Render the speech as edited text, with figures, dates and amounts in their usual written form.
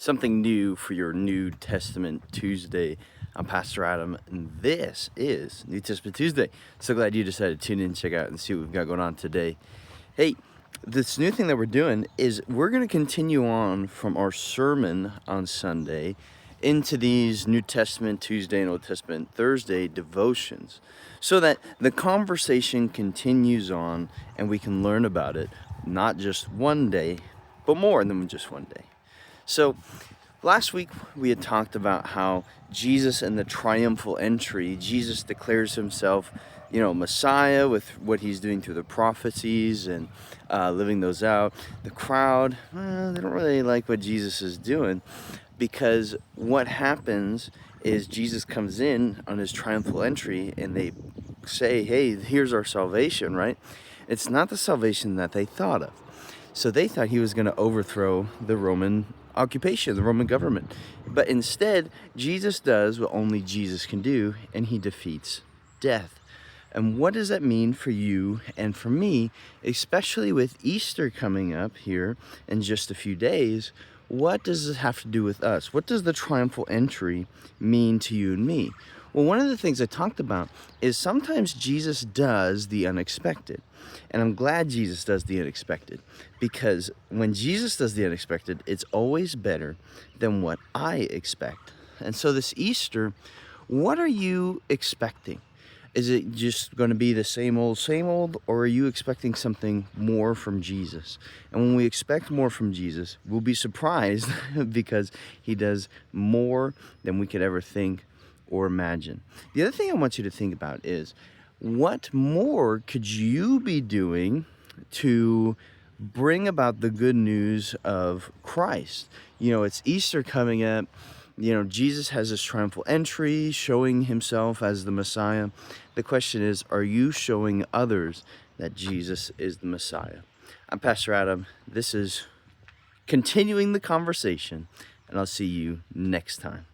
something new for your New Testament Tuesday. I'm Pastor Adam, and this is New Testament Tuesday. So glad you decided to tune in, check out, and see what we've got going on today. Hey, this new thing that we're doing is we're going to continue on from our sermon on Sunday into these New Testament Tuesday and Old Testament Thursday devotions, so that the conversation continues on and we can learn about it not just one day, but more than just one day. So last week we had talked about how Jesus and the triumphal entry, Jesus declares himself, Messiah with what he's doing through the prophecies and living those out. The crowd, they don't really like what Jesus is doing, because what happens is Jesus comes in on his triumphal entry and they say, hey, here's our salvation, right? It's not the salvation that they thought of. So they thought he was going to overthrow the Roman occupation, the Roman government. But instead, Jesus does what only Jesus can do, and he defeats death. And what does that mean for you and for me, especially with Easter coming up here in just a few days? What does this have to do with us? What does the triumphal entry mean to you and me? Well, one of the things I talked about is sometimes Jesus does the unexpected. And I'm glad Jesus does the unexpected, because when Jesus does the unexpected, it's always better than what I expect. And so this Easter, what are you expecting? Is it just going to be the same old, or are you expecting something more from Jesus? And when we expect more from Jesus, we'll be surprised because he does more than we could ever think or imagine. The other thing I want you to think about is, what more could you be doing to bring about the good news of Christ? It's Easter coming up. Jesus has this triumphal entry, showing himself as the Messiah. The question is, are you showing others that Jesus is the Messiah? I'm Pastor Adam. This is continuing the conversation, and I'll see you next time.